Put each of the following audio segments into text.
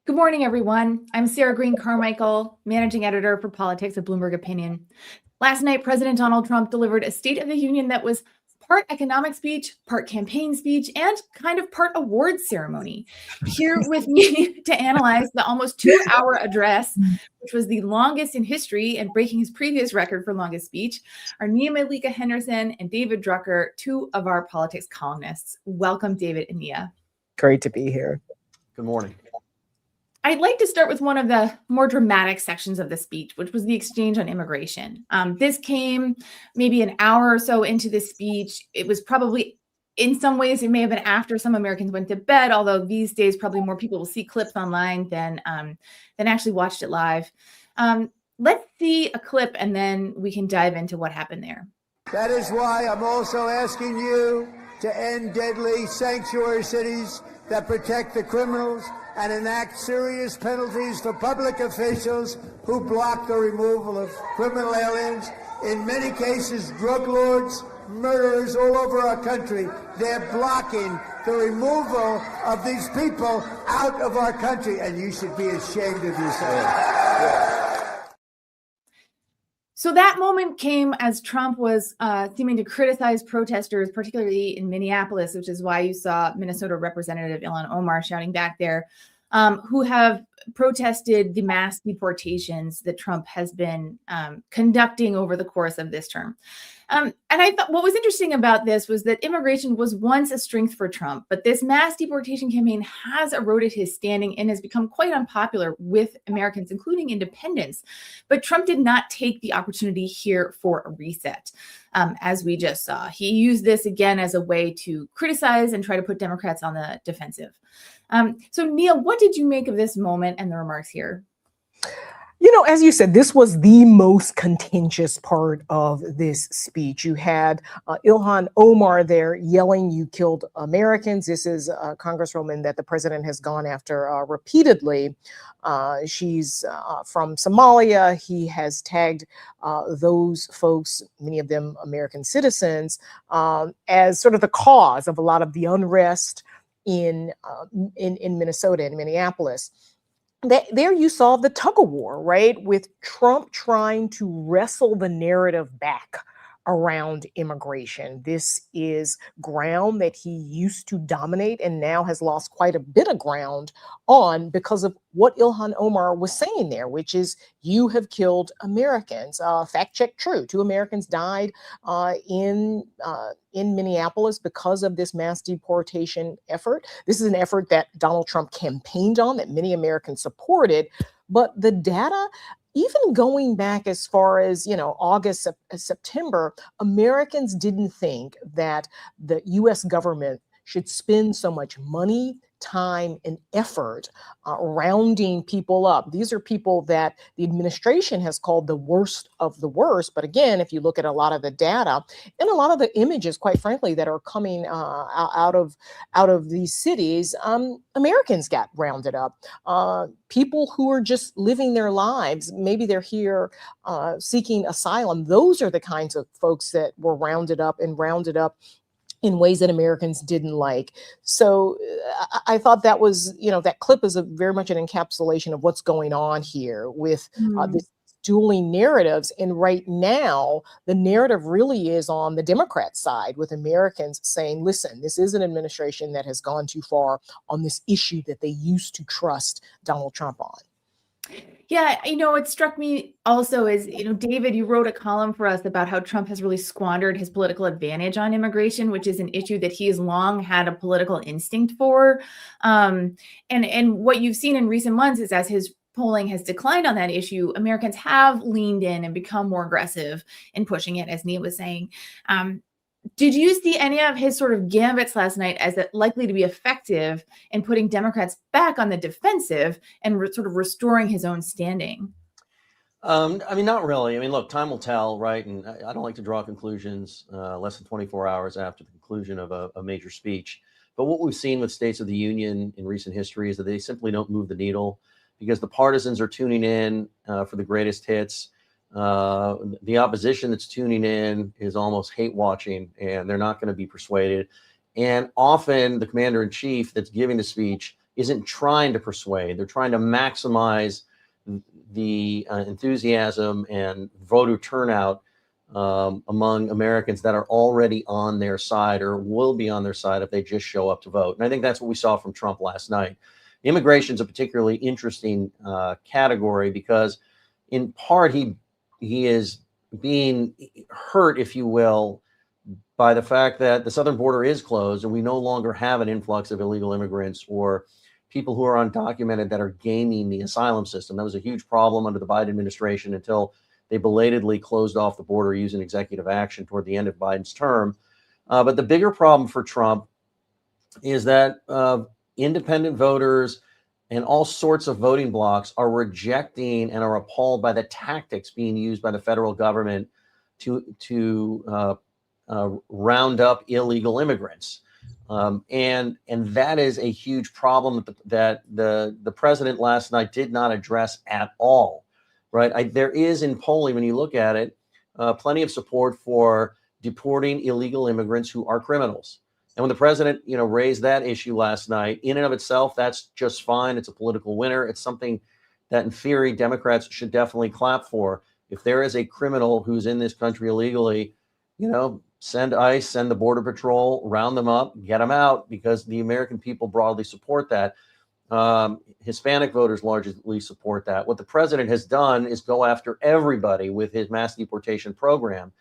Good morning, everyone. I'm Sarah Green Carmichael, managing editor for politics at Bloomberg Opinion. Last night, President Donald Trump delivered a State of the Union that was part economic speech, part campaign speech, and kind of part awards ceremony. Here with me to analyze the almost 2-hour address, which was the longest in history and breaking his previous record for longest speech, are Nia Malika Henderson and David Drucker, two of our politics columnists. Welcome, David and Nia. Great to be here. Good morning. I'd like to start with one of the more dramatic sections of the speech, which was the exchange on immigration. This came maybe an hour or so into the speech. It was probably, in some ways, it may have been after some Americans went to bed, although these days probably more people will see clips online than actually watched it live. Let's see a clip and then we can dive into what happened there. That is why I'm also asking you to end deadly sanctuary cities that protect the criminals and enact serious penalties for public officials who block the removal of criminal aliens. In many cases, drug lords, murderers all over our country, they're blocking the removal of these people out of our country, and you should be ashamed of yourself. So that moment came as Trump was seeming to criticize protesters, particularly in Minneapolis, which is why you saw Minnesota Representative Ilhan Omar shouting back there, who have protested the mass deportations that Trump has been conducting over the course of this term. And I thought what was interesting about this was that immigration was once a strength for Trump, but this mass deportation campaign has eroded his standing and has become quite unpopular with Americans, including independents. But Trump did not take the opportunity here for a reset, as we just saw. He used this again as a way to criticize and try to put Democrats on the defensive. So, Neil, what did you make of this moment and the remarks here? You know, as you said, this was the most contentious part of this speech. You had Ilhan Omar there yelling, "You killed Americans." This is a congresswoman that the president has gone after repeatedly. She's from Somalia. He has tagged those folks, many of them American citizens, as sort of the cause of a lot of the unrest in Minnesota and Minneapolis. There you saw the tug of war, right? With Trump trying to wrestle the narrative back around immigration. This is ground that he used to dominate and now has lost quite a bit of ground on because of what Ilhan Omar was saying there, which is you have killed Americans. Fact check true. 2 Americans died in Minneapolis because of this mass deportation effort. This is an effort that Donald Trump campaigned on, that many Americans supported, but the data, even going back as far as, August, September, Americans didn't think that the U.S. government should spend so much money, time, and effort rounding people up. These are people that the administration has called the worst of the worst. But again, if you look at a lot of the data and a lot of the images, quite frankly, that are coming out of these cities, Americans got rounded up. People who are just living their lives, maybe they're here seeking asylum. Those are the kinds of folks that were rounded up in ways that Americans didn't like. So I thought that was, that clip is very much an encapsulation of what's going on here with this dueling narratives. And right now, the narrative really is on the Democrat side, with Americans saying, listen, this is an administration that has gone too far on this issue that they used to trust Donald Trump on. Yeah, it struck me also is, David, you wrote a column for us about how Trump has really squandered his political advantage on immigration, which is an issue that he has long had a political instinct for. And what you've seen in recent months is as his polling has declined on that issue, Americans have leaned in and become more aggressive in pushing it, as Nia was saying. Did you see any of his sort of gambits last night as likely to be effective in putting Democrats back on the defensive and sort of restoring his own standing? Not really. Look, time will tell, right? And I don't like to draw conclusions less than 24 hours after the conclusion of a major speech. But what we've seen with States of the Union in recent history is that they simply don't move the needle because the partisans are tuning in for the greatest hits. The opposition that's tuning in is almost hate watching, and they're not going to be persuaded. And often the commander in chief that's giving the speech isn't trying to persuade. They're trying to maximize the enthusiasm and voter turnout among Americans that are already on their side or will be on their side if they just show up to vote. And I think that's what we saw from Trump last night. Immigration is a particularly interesting category because, in part, he is being hurt, if you will, by the fact that the southern border is closed and we no longer have an influx of illegal immigrants or people who are undocumented that are gaming the asylum system. That was a huge problem under the Biden administration until they belatedly closed off the border using executive action toward the end of Biden's term. But the bigger problem for Trump is that independent voters and all sorts of voting blocs are rejecting and are appalled by the tactics being used by the federal government to round up illegal immigrants. And that is a huge problem that the president last night did not address at all, right? There is in polling, when you look at it, plenty of support for deporting illegal immigrants who are criminals. And when the president, raised that issue last night, in and of itself, that's just fine. It's a political winner. It's something that, in theory, Democrats should definitely clap for. If there is a criminal who's in this country illegally, send ICE, send the Border Patrol, round them up, get them out, because the American people broadly support that. Hispanic voters largely support that. What the president has done is go after everybody with his mass deportation program.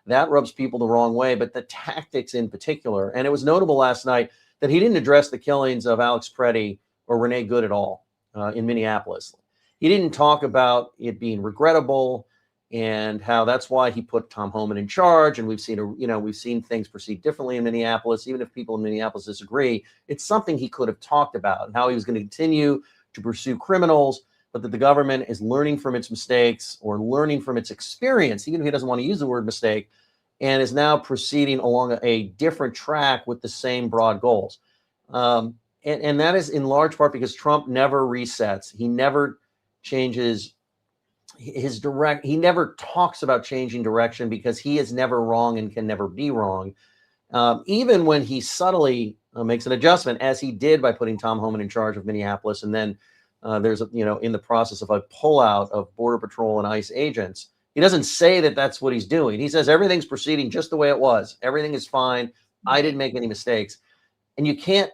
That rubs people the wrong way, but the tactics in particular, and it was notable last night that he didn't address the killings of Alex Preddy or Renee Good at all in Minneapolis. He didn't talk about it being regrettable and how that's why he put Tom Homan in charge. And we've seen things proceed differently in Minneapolis, even if people in Minneapolis disagree. It's something he could have talked about, and how he was going to continue to pursue criminals, but that the government is learning from its mistakes or learning from its experience, even if he doesn't want to use the word mistake, and is now proceeding along a different track with the same broad goals. And that is in large part because Trump never resets. He never changes he never talks about changing direction because he is never wrong and can never be wrong. Even when he subtly makes an adjustment, as he did by putting Tom Homan in charge of Minneapolis, and then there's in the process of a pullout of Border Patrol and ICE agents, he doesn't say that that's what he's doing. He says everything's proceeding just the way it was. Everything is fine. I didn't make any mistakes. And you can't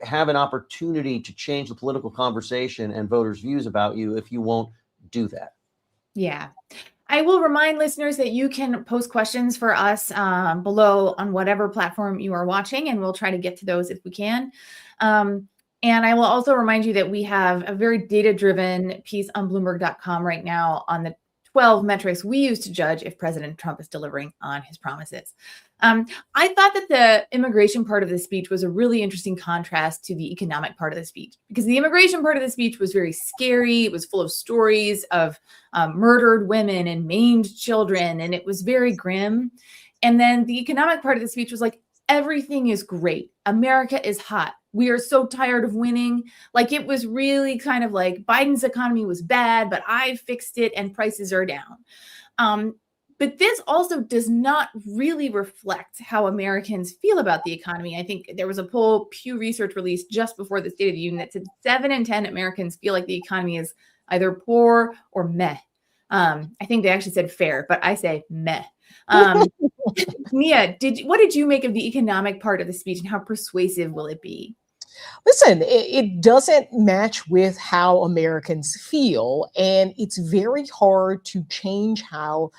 have an opportunity to change the political conversation and voters' views about you if you won't do that. Yeah. I will remind listeners that you can post questions for us below on whatever platform you are watching, and we'll try to get to those if we can. And I will also remind you that we have a very data-driven piece on Bloomberg.com right now on the 12 metrics we use to judge if President Trump is delivering on his promises. I thought that the immigration part of the speech was a really interesting contrast to the economic part of the speech, because the immigration part of the speech was very scary. It was full of stories of murdered women and maimed children, and it was very grim. And then the economic part of the speech was like, everything is great. America is hot. We are so tired of winning. Like, it was really kind of like Biden's economy was bad, but I fixed it and prices are down. But this also does not really reflect how Americans feel about the economy. I think there was a poll Pew Research released just before the State of the Union that said 7 in 10 Americans feel like the economy is either poor or meh. I think they actually said fair, but I say meh. Mia, what did you make of the economic part of the speech, and how persuasive will it be? Listen, it doesn't match with how Americans feel, and it's very hard to change how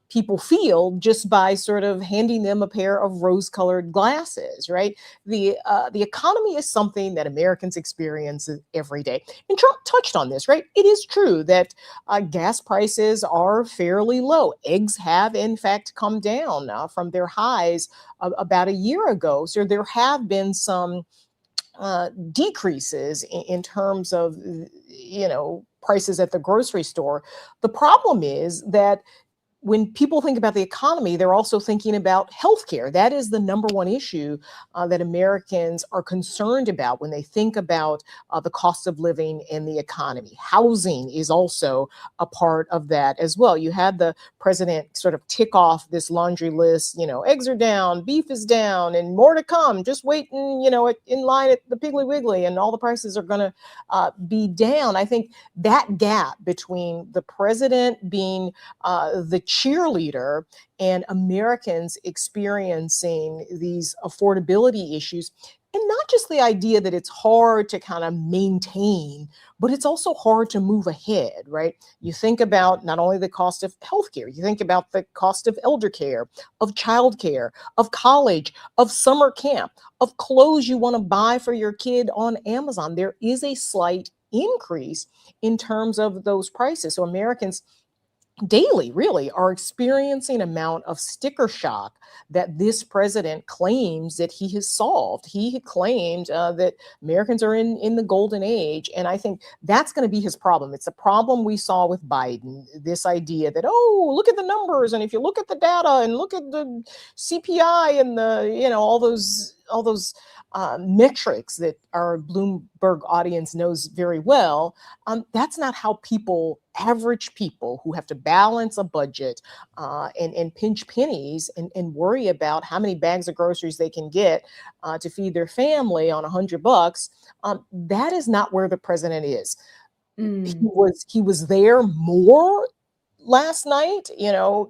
people feel just by sort of handing them a pair of rose-colored glasses, right? The economy is something that Americans experience every day. And Trump touched on this, right? It is true that gas prices are fairly low. Eggs have, in fact, come down from their highs about a year ago. So there have been some decreases in terms of, prices at the grocery store. The problem is that when people think about the economy, they're also thinking about healthcare. That is the number one issue that Americans are concerned about when they think about the cost of living and the economy. Housing is also a part of that as well. You had the president sort of tick off this laundry list, eggs are down, beef is down, and more to come. Just waiting, in line at the Piggly Wiggly, and all the prices are going to be down. I think that gap between the president being the cheerleader and Americans experiencing these affordability issues. And not just the idea that it's hard to kind of maintain, but it's also hard to move ahead, right? You think about not only the cost of healthcare, you think about the cost of elder care, of childcare, of college, of summer camp, of clothes you want to buy for your kid on Amazon. There is a slight increase in terms of those prices. So Americans daily really are experiencing amount of sticker shock that this president claims that he has solved. He had claimed that Americans are in the golden age, and I think that's going to be his problem. It's a problem we saw with Biden, this idea that, oh, look at the numbers, and if you look at the data and look at the CPI and the all those metrics that our Bloomberg audience knows very well, that's not how average people who have to balance a budget and pinch pennies and worry about how many bags of groceries they can get to feed their family on $100. That is not where the president is. He was there more last night.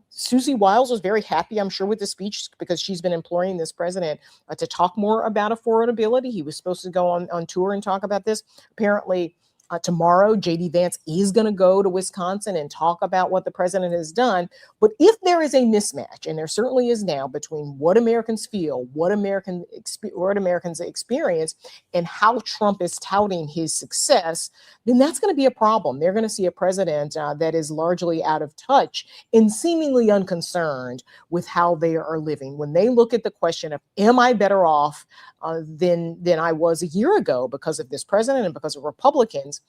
Susie Wiles was very happy, I'm sure, with the speech, because she's been imploring this president to talk more about affordability. He was supposed to go on tour and talk about this. Apparently, tomorrow, J.D. Vance is going to go to Wisconsin and talk about what the president has done. But if there is a mismatch, and there certainly is now, between what Americans feel, what Americans experience, and how Trump is touting his success, then that's going to be a problem. They're going to see a president that is largely out of touch and seemingly unconcerned with how they are living. When they look at the question of, am I better off than I was a year ago because of this president and because of Republicans,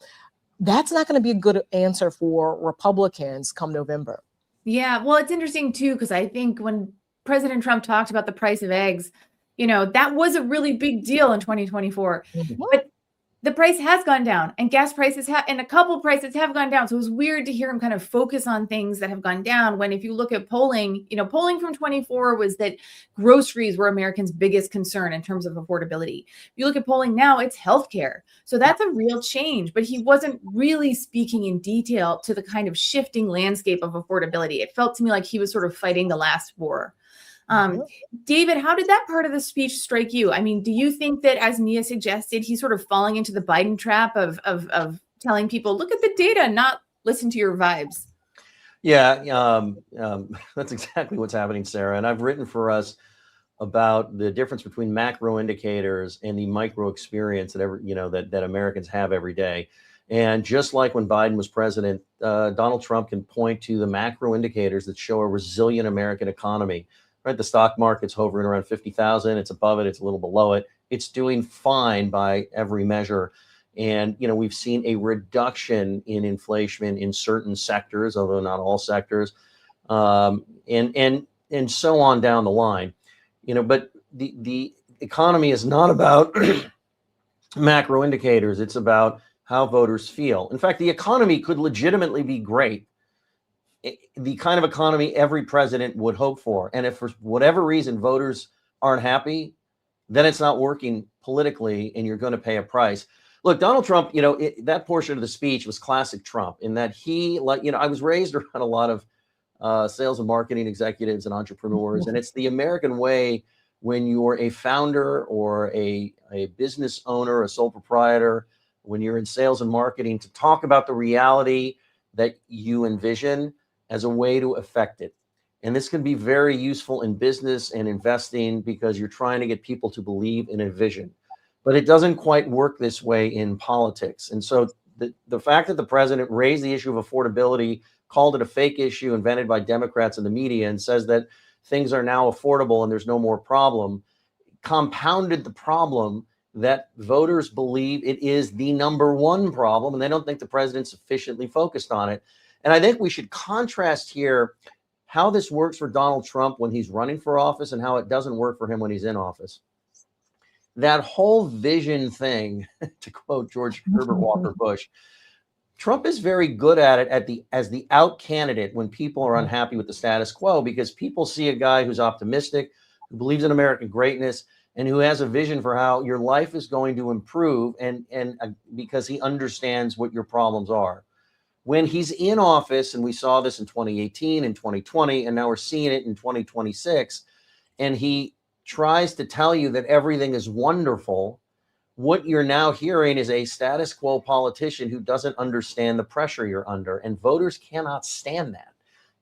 that's not going to be a good answer for Republicans come November. Yeah, well, it's interesting too, because I think when President Trump talked about the price of eggs, that was a really big deal in 2024. Mm-hmm. But the price has gone down, and gas prices and a couple prices have gone down. So it was weird to hear him kind of focus on things that have gone down, when if you look at polling, polling from 24 was that groceries were Americans' biggest concern in terms of affordability. If you look at polling now, it's healthcare. So that's a real change, but he wasn't really speaking in detail to the kind of shifting landscape of affordability. It felt to me like he was sort of fighting the last war. David, how did that part of the speech strike you? I mean, do you think that, as Nia suggested, he's sort of falling into the Biden trap of telling people, look at the data, not listen to your vibes? Yeah, that's exactly what's happening, Sarah. And I've written for us about the difference between macro indicators and the micro experience that Americans have every day. And just like when Biden was president, Donald Trump can point to the macro indicators that show a resilient American economy. Right, the stock market's hovering around 50,000. It's above it. It's a little below it. It's doing fine by every measure. And we've seen a reduction in inflation in certain sectors, although not all sectors, and so on down the line. But the economy is not about macro indicators. It's about how voters feel. In fact, the economy could legitimately be great. The kind of economy every president would hope for. And if for whatever reason voters aren't happy, then it's not working politically, and you're going to pay a price. Look, Donald Trump, that portion of the speech was classic Trump, in that he, I was raised around a lot of sales and marketing executives and entrepreneurs. And it's the American way, when you're a founder or a business owner, a sole proprietor, when you're in sales and marketing, to talk about the reality that you envision as a way to affect it. And this can be very useful in business and investing, because you're trying to get people to believe in a vision. But it doesn't quite work this way in politics. And so the fact that the president raised the issue of affordability, called it a fake issue invented by Democrats in the media, and says that things are now affordable and there's no more problem, compounded the problem that voters believe it is the number one problem, and they don't think the president's sufficiently focused on it. And I think we should contrast here how this works for Donald Trump when he's running for office and how it doesn't work for him when he's in office. That whole vision thing, to quote George Herbert Walker Bush, Trump is very good at it as the out candidate when people are unhappy with the status quo, because people see a guy who's optimistic, who believes in American greatness, and who has a vision for how your life is going to improve, and because he understands what your problems are. When he's in office, and we saw this in 2018 and 2020, and now we're seeing it in 2026, and he tries to tell you that everything is wonderful, what you're now hearing is a status quo politician who doesn't understand the pressure you're under, and voters cannot stand that.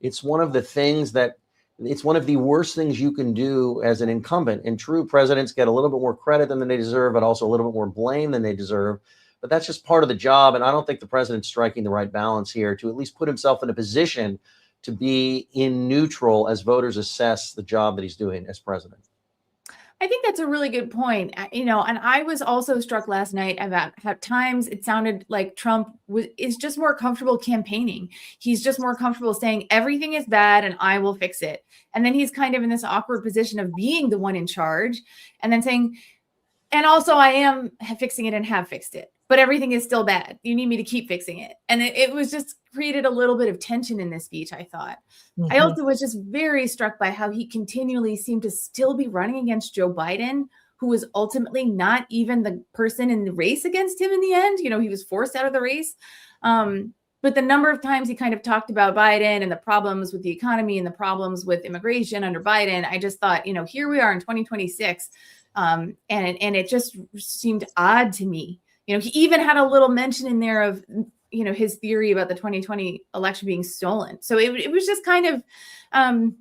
It's one of the things that it's one of the worst things you can do as an incumbent. And true presidents get a little bit more credit than they deserve, but also a little bit more blame than they deserve. But that's just part of the job. And I don't think the president's striking the right balance here to at least put himself in a position to be in neutral as voters assess the job that he's doing as president. I think that's a really good point. And I was also struck last night about how at times it sounded like Trump is just more comfortable campaigning. He's just more comfortable saying everything is bad and I will fix it. And then he's kind of in this awkward position of being the one in charge and then saying, and also I am fixing it and have fixed it, but everything is still bad. You need me to keep fixing it. And it was just created a little bit of tension in this speech, I thought. I also was just very struck by how he continually seemed to still be running against Joe Biden, who was ultimately not even the person in the race against him in the end. He was forced out of the race. But the number of times he kind of talked about Biden and the problems with the economy and the problems with immigration under Biden, I just thought, here we are in 2026. And it just seemed odd to me. He even had a little mention in there of, his theory about the 2020 election being stolen. So it was just kind of an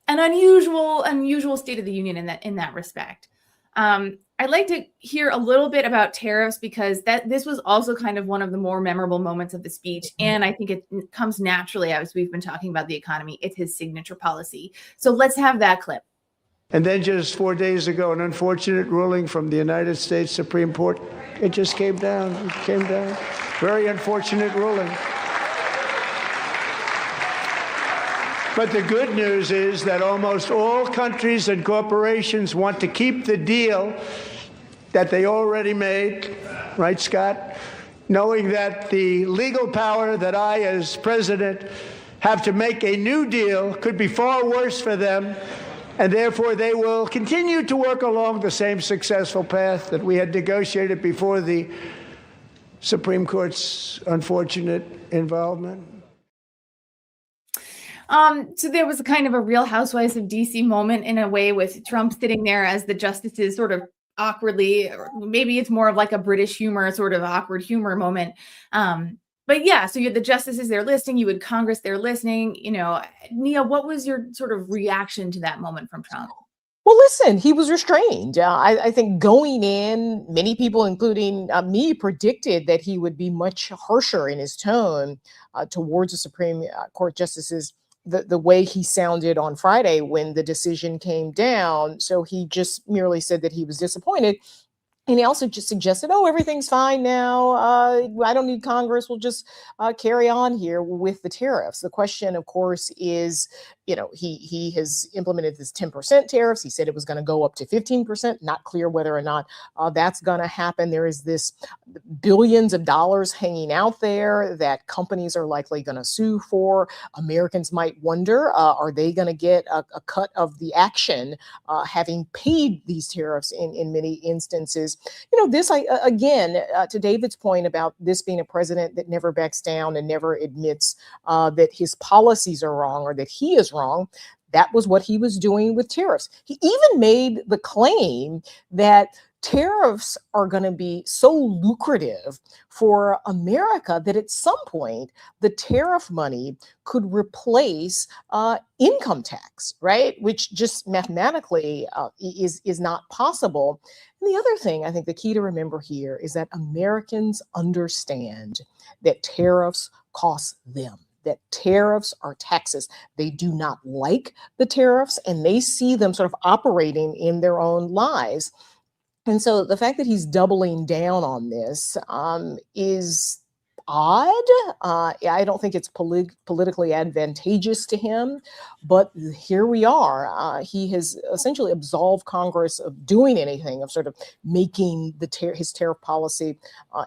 unusual State of the Union in that respect. I'd like to hear a little bit about tariffs, because this was also kind of one of the more memorable moments of the speech. And I think it comes naturally as we've been talking about the economy. It's his signature policy. So let's have that clip. And then just 4 days ago, an unfortunate ruling from the United States Supreme Court. It just came down. It came down. Very unfortunate ruling. But the good news is that almost all countries and corporations want to keep the deal that they already made, right, Scott? Knowing that the legal power that I, as president, have to make a new deal could be far worse for them. And therefore, they will continue to work along the same successful path that we had negotiated before the Supreme Court's unfortunate involvement. So there was a kind of a Real Housewives of DC moment in a way, with Trump sitting there as the justices sort of awkwardly, or maybe it's more of like a British humor, sort of awkward humor moment. But yeah, so you had the justices there listening, you had Congress there listening. Nia, what was your sort of reaction to that moment from Trump? Well, listen, he was restrained. I think going in, many people, including me, predicted that he would be much harsher in his tone towards the Supreme Court justices, the way he sounded on Friday when the decision came down. So he just merely said that he was disappointed. And he also just suggested, everything's fine now. I don't need Congress. We'll just carry on here with the tariffs. The question, of course, is, he has implemented this 10% tariffs. He said it was going to go up to 15%. Not clear whether or not that's going to happen. There is this billions of dollars hanging out there that companies are likely going to sue for. Americans might wonder, are they going to get a cut of the action, having paid these tariffs in many instances? This, again, to David's point about this being a president that never backs down and never admits that his policies are wrong or that he is wrong. That was what he was doing with tariffs. He even made the claim that tariffs are going to be so lucrative for America that at some point the tariff money could replace income tax, right? Which just mathematically is not possible. And the other thing I think the key to remember here is that Americans understand that tariffs cost them, that tariffs are taxes. They do not like the tariffs, and they see them sort of operating in their own lives. And so the fact that he's doubling down on this is, odd. I don't think it's politically advantageous to him, but here we are. He has essentially absolved Congress of doing anything, of sort of making his tariff policy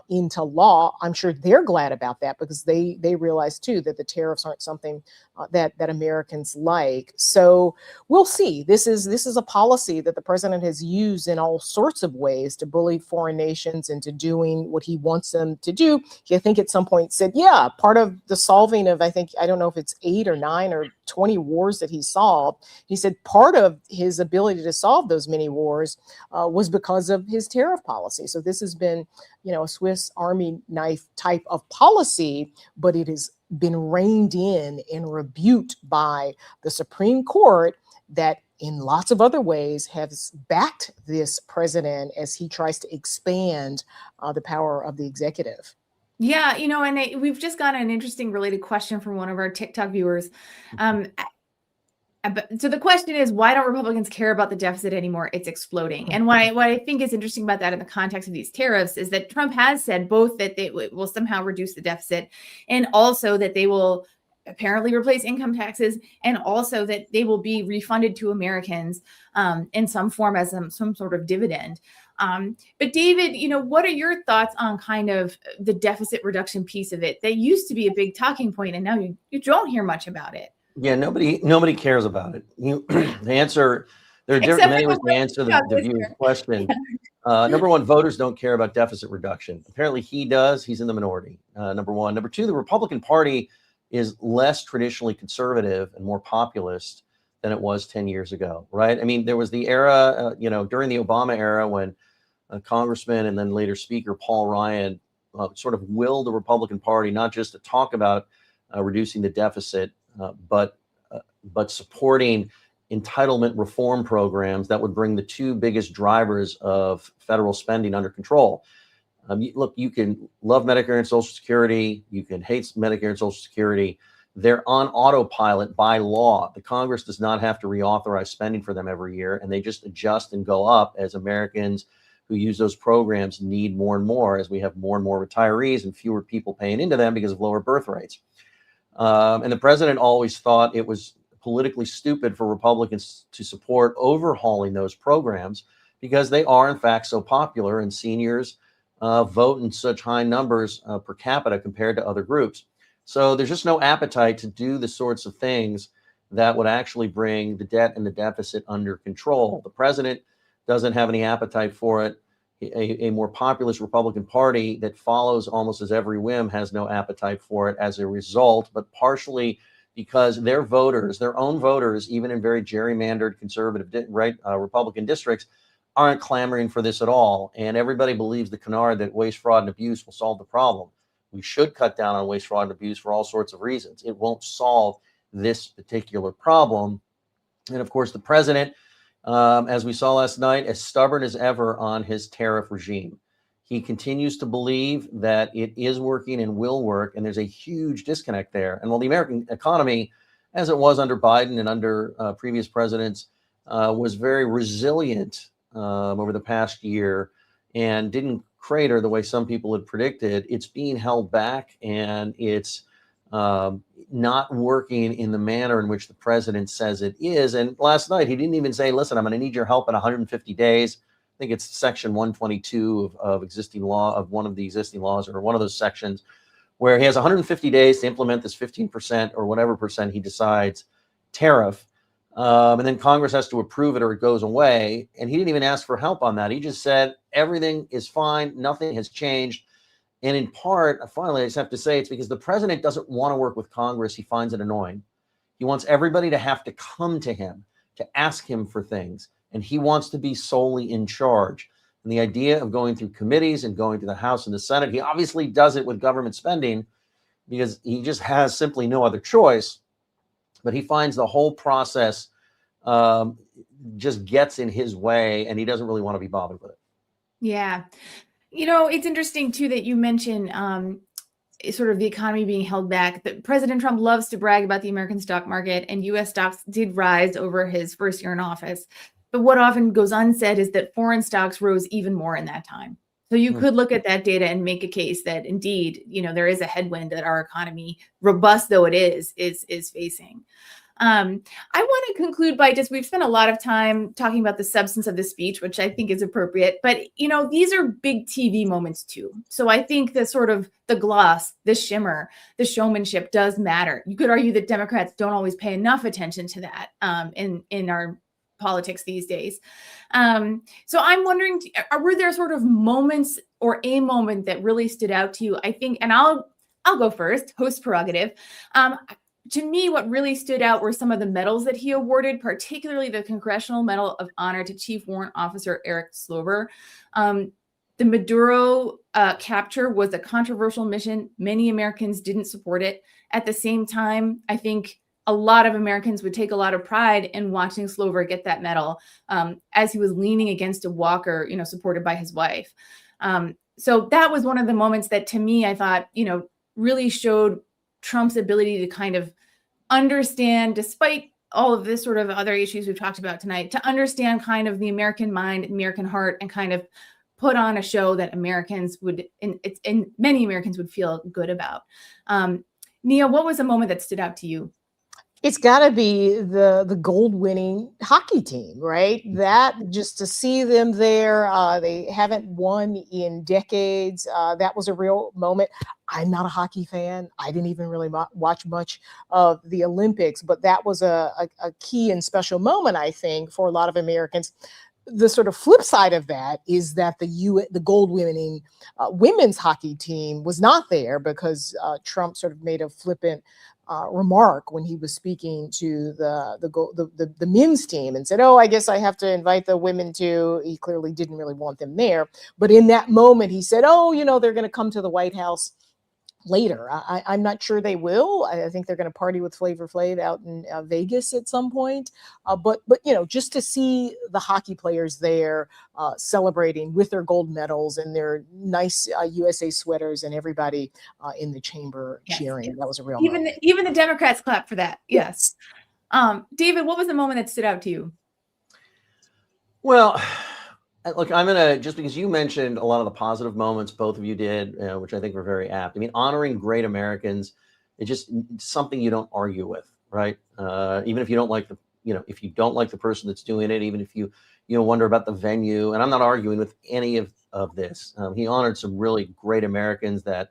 into law. I'm sure they're glad about that because they realize too that the tariffs aren't something that Americans like. So we'll see. This is a policy that the president has used in all sorts of ways to bully foreign nations into doing what he wants them to do. I think at some point said, yeah, part of the solving of, I don't know if it's 8 or 9 or 20 wars that he solved. He said part of his ability to solve those many wars was because of his tariff policy. So this has been, a Swiss Army knife type of policy, but it has been reined in and rebuked by the Supreme Court that in lots of other ways has backed this president as he tries to expand the power of the executive. Yeah, and we've just got an interesting related question from one of our TikTok viewers. So the question is, why don't Republicans care about the deficit anymore? It's exploding. And what I think is interesting about that in the context of these tariffs is that Trump has said both that they will somehow reduce the deficit and also that they will apparently replace income taxes and also that they will be refunded to Americans in some form as some sort of dividend. But David, what are your thoughts on kind of the deficit reduction piece of it? That used to be a big talking point, and now you don't hear much about it. Yeah, nobody cares about it. The answer, there are different many ways to answer the viewer's question. Number one, voters don't care about deficit reduction. Apparently he does. He's in the minority, number one. Number two, the Republican Party is less traditionally conservative and more populist than it was 10 years ago, right? I mean, there was the era, during the Obama era when Congressman and then later Speaker Paul Ryan sort of willed the Republican Party not just to talk about reducing the deficit, but supporting entitlement reform programs that would bring the two biggest drivers of federal spending under control. Look, you can love Medicare and Social Security. You can hate Medicare and Social Security. They're on autopilot by law. The Congress does not have to reauthorize spending for them every year, and they just adjust and go up as Americans who use those programs need more and more, as we have more and more retirees and fewer people paying into them because of lower birth rates. And the president always thought it was politically stupid for Republicans to support overhauling those programs because they are, in fact, so popular and seniors vote in such high numbers per capita compared to other groups. So there's just no appetite to do the sorts of things that would actually bring the debt and the deficit under control. The president doesn't have any appetite for it. A more populist Republican Party that follows almost as every whim has no appetite for it as a result, but partially because their voters, their own voters, even in very gerrymandered conservative Republican districts, aren't clamoring for this at all. And everybody believes the canard that waste, fraud, and abuse will solve the problem. We should cut down on waste, fraud, and abuse for all sorts of reasons. It won't solve this particular problem. And of course, the president, as we saw last night, as stubborn as ever on his tariff regime. He continues to believe that it is working and will work, and there's a huge disconnect there. And while the American economy, as it was under Biden and under previous presidents, was very resilient over the past year and didn't crater the way some people had predicted, it's being held back, and it's not working in the manner in which the president says it is. And last night, he didn't even say, listen, I'm going to need your help in 150 days. I think it's section 122 of existing law, of one of the existing laws, or one of those sections, where he has 150 days to implement this 15% or whatever percent he decides tariff. And then Congress has to approve it or it goes away. And he didn't even ask for help on that. He just said, everything is fine. Nothing has changed. And in part, finally, I just have to say, it's because the president doesn't want to work with Congress. He finds it annoying. He wants everybody to have to come to him to ask him for things. And he wants to be solely in charge. And the idea of going through committees and going to the House and the Senate, he obviously does it with government spending because he just has simply no other choice. But he finds the whole process just gets in his way, and he doesn't really want to be bothered with it. Yeah. It's interesting, too, that you mentioned sort of the economy being held back. That President Trump loves to brag about the American stock market, and U.S. stocks did rise over his first year in office. But what often goes unsaid is that foreign stocks rose even more in that time. So you could look at that data and make a case that indeed, there is a headwind that our economy, robust though it is facing. I want to conclude by we've spent a lot of time talking about the substance of the speech, which I think is appropriate, but these are big TV moments too. So I think the sort of the gloss, the shimmer, the showmanship does matter. You could argue that Democrats don't always pay enough attention to that in our politics these days. So I'm wondering, were there sort of moments or a moment that really stood out to you? I think, and I'll go first, host prerogative. To me, what really stood out were some of the medals that he awarded, particularly the Congressional Medal of Honor to Chief Warrant Officer Eric Slover. The Maduro capture was a controversial mission. Many Americans didn't support it. At the same time, I think a lot of Americans would take a lot of pride in watching Slover get that medal as he was leaning against a walker, supported by his wife. So that was one of the moments that, to me, I thought, really showed Trump's ability to kind of understand, despite all of this sort of other issues we've talked about tonight, to understand kind of the American mind, American heart, and kind of put on a show that Americans would, and many Americans would feel good about. Nia, what was a moment that stood out to you? It's got to be the gold-winning hockey team, right? That just to see them there, they haven't won in decades. That was a real moment. I'm not a hockey fan. I didn't even really watch much of the Olympics, but that was a key and special moment, I think, for a lot of Americans. The sort of flip side of that is that the gold-winning women's hockey team was not there because Trump sort of made a flippant remark when he was speaking to the men's team and said, "Oh, I guess I have to invite the women too." He clearly didn't really want them there, but in that moment he said, "Oh, they're going to come to the White House later." I'm not sure they will. I think they're going to party with Flavor Flav out in Vegas at some point. But just to see the hockey players there celebrating with their gold medals and their nice USA sweaters and everybody in the chamber cheering, that was a real moment. Even the Democrats clapped for that. Yes. David, what was the moment that stood out to you? Well, look, I'm going to, just because you mentioned a lot of the positive moments, both of you did, which I think were very apt. I mean, honoring great Americans, it's just something you don't argue with, right? Even if you don't like if you don't like the person that's doing it, even if you wonder about the venue, and I'm not arguing with any of this. He honored some really great Americans that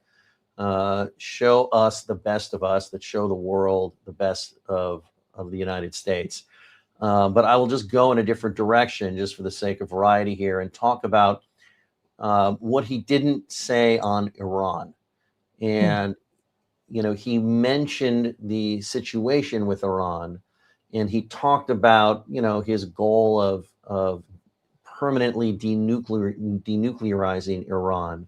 show us the best of us, that show the world the best of the United States. But I will just go in a different direction just for the sake of variety here and talk about what he didn't say on Iran. And, he mentioned the situation with Iran, and he talked about, his goal of permanently denuclearizing Iran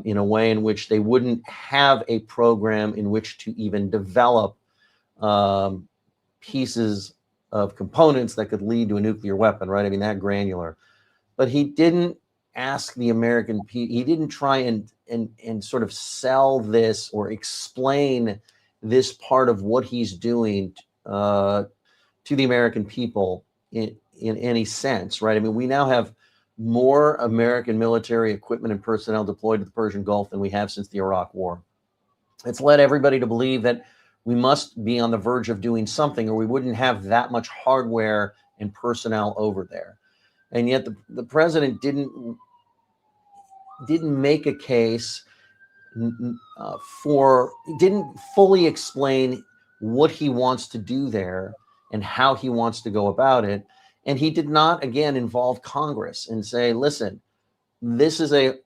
in a way in which they wouldn't have a program in which to even develop pieces of components that could lead to a nuclear weapon, right? I mean, that granular. But he didn't ask the American people, he didn't try and sort of sell this or explain this part of what he's doing to the American people in any sense, right? I mean, we now have more American military equipment and personnel deployed to the Persian Gulf than we have since the Iraq War. It's led everybody to believe that we must be on the verge of doing something, or we wouldn't have that much hardware and personnel over there. And yet the president didn't make a case didn't fully explain what he wants to do there and how he wants to go about it. And he did not, again, involve Congress and say, listen, this is a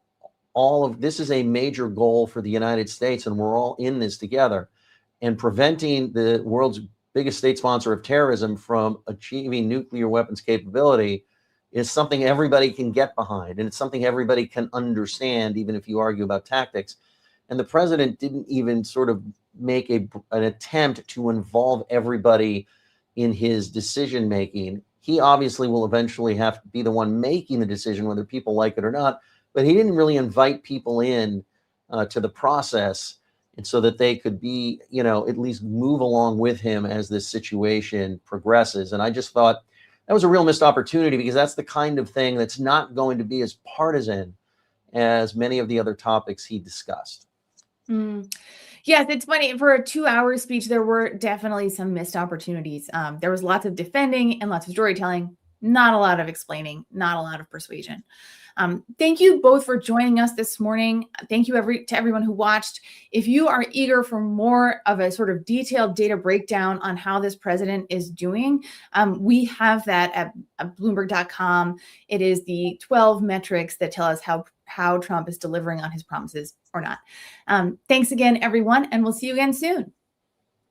major goal for the United States, and we're all in this together. And preventing the world's biggest state sponsor of terrorism from achieving nuclear weapons capability is something everybody can get behind. And it's something everybody can understand, even if you argue about tactics. And the president didn't even sort of make an attempt to involve everybody in his decision making. He obviously will eventually have to be the one making the decision, whether people like it or not. But he didn't really invite people in to the process, and so that they could be, at least move along with him as this situation progresses. And I just thought that was a real missed opportunity, because that's the kind of thing that's not going to be as partisan as many of the other topics he discussed. Yes, it's funny. For a 2-hour speech, there were definitely some missed opportunities. There was lots of defending and lots of storytelling, not a lot of explaining, not a lot of persuasion. Thank you both for joining us this morning. Thank you to everyone who watched. If you are eager for more of a sort of detailed data breakdown on how this president is doing, we have that at Bloomberg.com. It is the 12 metrics that tell us how Trump is delivering on his promises or not. Thanks again, everyone, and we'll see you again soon.